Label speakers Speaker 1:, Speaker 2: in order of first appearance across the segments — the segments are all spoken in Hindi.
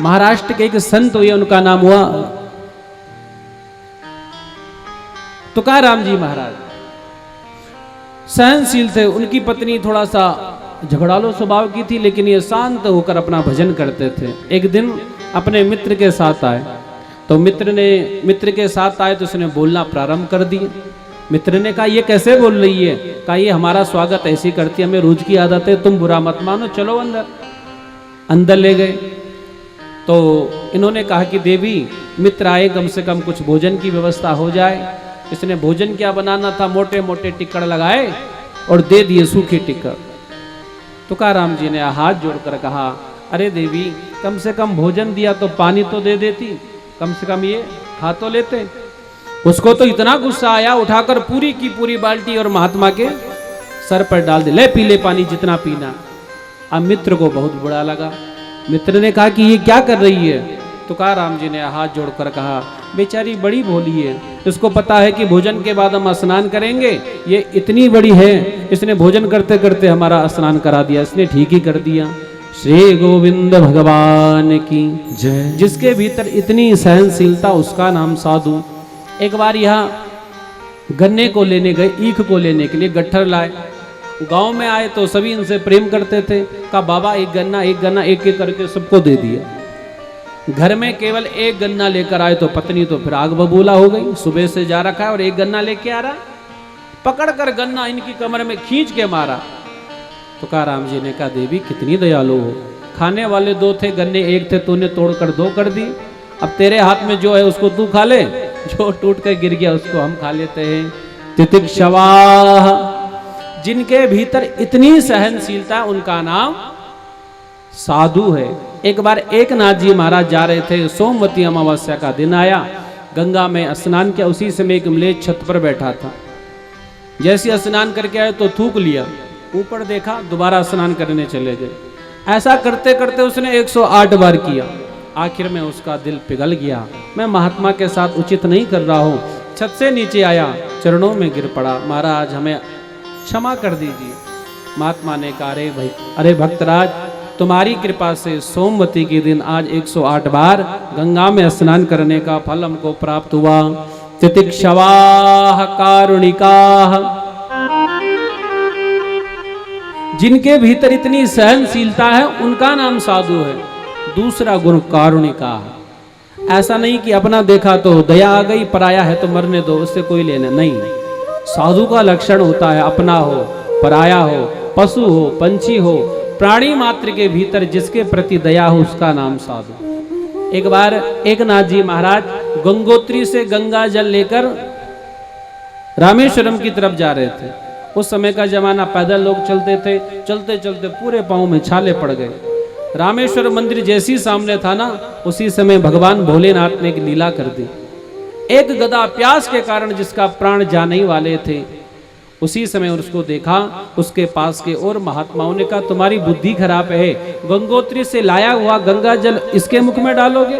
Speaker 1: महाराष्ट्र के एक संत हुए, उनका नाम हुआ तुकाराम जी महाराज। सहनशील थे, उनकी पत्नी थोड़ा सा झगड़ालू स्वभाव की थी, लेकिन ये शांत होकर अपना भजन करते थे। एक दिन अपने मित्र के साथ आए, तो मित्र के साथ आए तो उसने बोलना प्रारंभ कर दिए। मित्र ने कहा ये कैसे बोल रही है? कहा ये हमारा स्वागत ऐसी करती है, हमें रोज की आदत है, तुम बुरा मत मानो, चलो अंदर। अंदर ले गए तो इन्होंने कहा कि देवी मित्र आए, कम से कम कुछ भोजन की व्यवस्था हो जाए। इसने भोजन क्या बनाना था, मोटे मोटे टिक्कड़ लगाए और दे दिए, सूखे टिक्कड़। तुकाराम जी ने हाथ जोड़कर कहा अरे देवी कम से कम भोजन दिया तो पानी तो दे देती, कम से कम ये खा तो लेते। उसको तो इतना गुस्सा आया, उठाकर पूरी की पूरी बाल्टी और महात्मा के सर पर डाल दे, ले पी ले पानी जितना पीना। अब मित्र को बहुत बुरा लगा। मित्र ने कहा कि ये क्या कर रही है? तुकाराम जी ने हाथ जोड़कर कहा बेचारी बड़ी भोली है, इसको पता है कि भोजन के बाद हम स्नान करेंगे, ये इतनी बड़ी है, इसने भोजन करते करते हमारा स्नान करा दिया, इसने ठीक ही कर दिया। श्री गोविंद भगवान की जय। जिसके भीतर इतनी सहनशीलता उसका नाम साधु। एक बार यहाँ गन्ने को लेने गए, ईख को लेने के लिए गट्ठर लाए। गांव में आए तो सभी इनसे प्रेम करते थे। कहा बाबा एक गन्ना एक एक करके सबको दे दिया। घर में केवल एक गन्ना लेकर आए तो पत्नी तो फिर आग बबूला हो गई, सुबह से जा रखा है और एक गन्ना लेके आ रहा, पकड़कर गन्ना इनकी कमर में खींच के मारा। तुकाराम जी ने कहा देवी कितनी दयालु हो, खाने वाले दो थे, गन्ने एक थे, तूने तोड़कर दो कर दी, अब तेरे हाथ में जो है उसको तू खा ले, जो टूट कर गिर गया उसको हम खा लेते हैं। तितिक्षवाः, जिनके भीतर इतनी सहनशीलता उनका नाम साधु है। एक बार एक नाथ जी महाराज जा रहे थे, सोमवती अमावस्या का दिन आया, गंगा में स्नान किया। उसी समय एक म्लेच्छ छत पर बैठा था, जैसे स्नान करके आए तो थूक लिया, ऊपर देखा, दोबारा स्नान करने चले गए। ऐसा करते करते उसने 108 बार किया। आखिर में उसका दिल पिघल गया, मैं महात्मा के साथ उचित नहीं कर रहा हूँ। छत से नीचे आया, चरणों में गिर पड़ा, महाराज हमें क्षमा कर दीजिए। महात्मा ने कहा अरे भक्तराज, तुम्हारी कृपा से सोमवती के दिन आज 108 बार गंगा में स्नान करने का फल हमको प्राप्त हुआ। तितिक्षवाः कारुणिकाः, जिनके भीतर इतनी सहनशीलता है उनका नाम साधु है। दूसरा गुण कारुणिका। ऐसा नहीं कि अपना देखा तो दया आ गई, पराया है तो मरने दो, उससे कोई लेना नहीं। साधु का लक्षण होता है अपना हो, पराया हो, पशु हो, पंछी हो, प्राणी मात्र के भीतर जिसके प्रति दया हो उसका नाम साधु। एक बार एक नाथ जी महाराज गंगोत्री से गंगा जल लेकर रामेश्वरम की तरफ जा रहे थे। उस समय का जमाना, पैदल लोग चलते थे, चलते चलते पूरे पांव में छाले पड़ गए। रामेश्वर मंदिर जैसी सामने था ना, उसी समय भगवान भोलेनाथ ने एक लीला कर दी। एक गधा प्यास के कारण जिसका प्राण जाने ही वाले थे, उसी समय उसको देखा, उसके पास के और महात्माओं ने कहा तुम्हारी बुद्धि खराब है, गंगोत्री से लाया हुआ गंगा जल इसके मुख में डालोगे?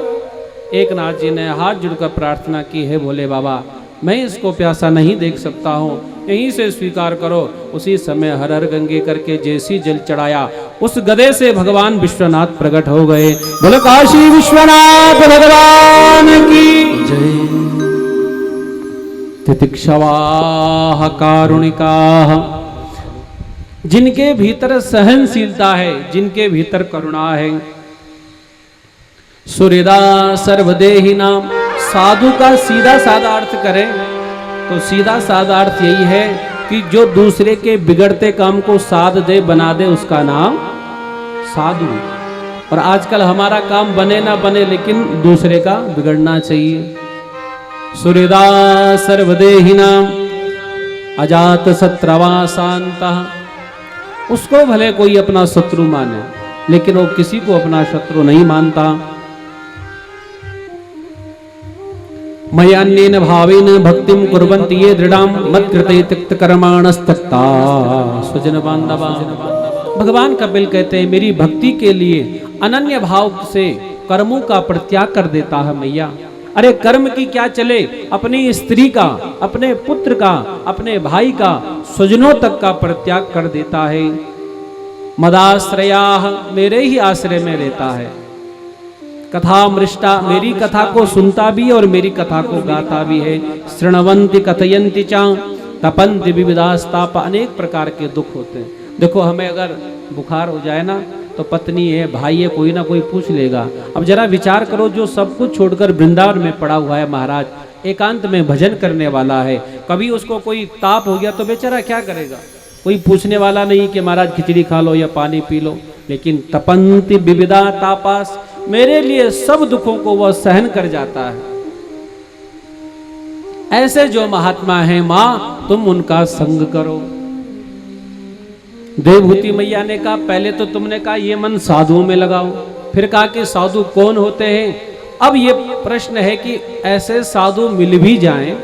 Speaker 1: एक नाथ जी ने हाथ जुड़कर प्रार्थना की, है भोले बाबा मैं इसको प्यासा नहीं देख सकता हूँ, यहीं से स्वीकार करो। उसी समय हर हर गंगे करके जैसी जल चढ़ाया, उस गधे से भगवान विश्वनाथ प्रकट हो गए। बोलो काशी विश्वनाथ भगवान की जय। तितिक्षवाः कारुणिकाः, जिनके भीतर सहनशीलता है, जिनके भीतर करुणा है। सुहृदा सर्वदेहिनां, साधु का सीधा साधा अर्थ करें तो सीधा साधा अर्थ यही है कि जो दूसरे के बिगड़ते काम को साध दे, बना दे, उसका नाम साधु। और आजकल हमारा काम बने ना बने लेकिन दूसरे का बिगड़ना चाहिए। सुहृदा सर्वदेहिनां अजात शत्रवा शांतः, उसको भले कोई अपना शत्रु माने लेकिन वो किसी को अपना शत्रु नहीं मानता। मयान्येन भावेन भक्तिम कुर्वन्ति ये दृढ़ां मत्कृते त्यक्त कर्माणस्तक्ता स्वजन बांधवा। भगवान कपिल कहते हैं मेरी भक्ति के लिए अनन्य भाव से कर्मों का परित्याग कर देता है मैया। अरे कर्म की क्या चले, अपनी स्त्री का, अपने पुत्र का, अपने भाई का, स्वजनों तक का परित्याग कर देता है। मदाश्रयाः, मेरे ही आश्रय में रहता है। कथा मृष्टा, मेरी कथा को सुनता भी और मेरी कथा को गाता भी है। शृण्वन्ति कथयन्ति च तपन्ति विविधास्ताप, अनेक प्रकार के दुख होते हैं। देखो हमें अगर बुखार हो जाए ना तो पत्नी है, भाई है, कोई ना कोई पूछ लेगा। अब जरा विचार करो, जो सब कुछ छोड़कर वृंदावन में पड़ा हुआ है महाराज, एकांत में भजन करने वाला है, कभी उसको कोई ताप हो गया तो बेचारा क्या करेगा? कोई पूछने वाला नहीं कि महाराज खिचड़ी खा लो या पानी पी लो। लेकिन तपन्ति विविधा तापास, मेरे लिए सब दुखों को वह सहन कर जाता है। ऐसे जो महात्मा हैं माँ, तुम उनका संग करो। देवभूति मैया ने कहा, पहले तो तुमने कहा ये मन साधुओं में लगाओ, फिर कहा कि साधु कौन होते हैं। अब ये प्रश्न है कि ऐसे साधु मिल भी जाएं,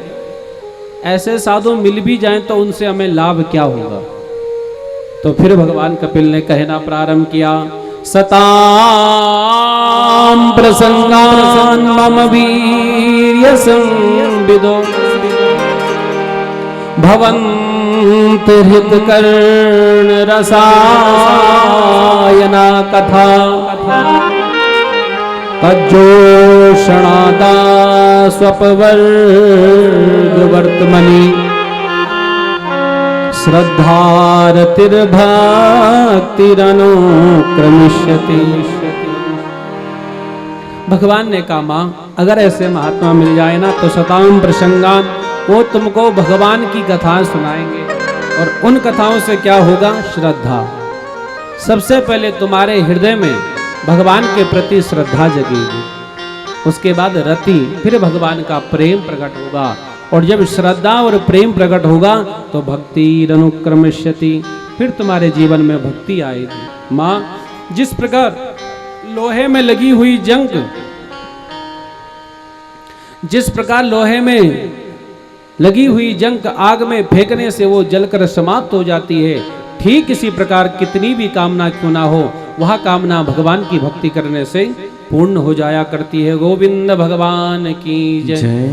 Speaker 1: ऐसे साधु मिल भी जाएं तो उनसे हमें लाभ क्या होगा? तो फिर भगवान कपिल ने कहना प्रारंभ किया, सताम प्रसंगान मम वीर्य संविदो भवन्ति हृतकर्ण रसायना कथा तज्जोषणादा स्वपवर्ग वर्तमनि श्रद्धारतिर्भक्तिरनुक्रमिष्यति। भगवान ने कहा मां, अगर ऐसे महात्मा मिल जाए ना तो सताम प्रसंगान, वो तुमको भगवान की कथाएं सुनाएंगे। और उन कथाओं से क्या होगा? श्रद्धा। सबसे पहले तुम्हारे हृदय में भगवान के प्रति श्रद्धा जगेगी, उसके बाद रति, फिर भगवान का प्रेम प्रकट होगा। और जब श्रद्धा और प्रेम प्रकट होगा तो भक्ति अनुक्रमिष्यति, फिर तुम्हारे जीवन में भक्ति आएगी। माँ, जिस प्रकार लोहे में लगी हुई जंग, जिस प्रकार लोहे में लगी हुई जंग आग में फेंकने से वो जलकर समाप्त हो जाती है, ठीक इसी प्रकार कितनी भी कामना क्यों ना हो, वह कामना भगवान की भक्ति करने से पूर्ण हो जाया करती है। गोविंद भगवान की जय।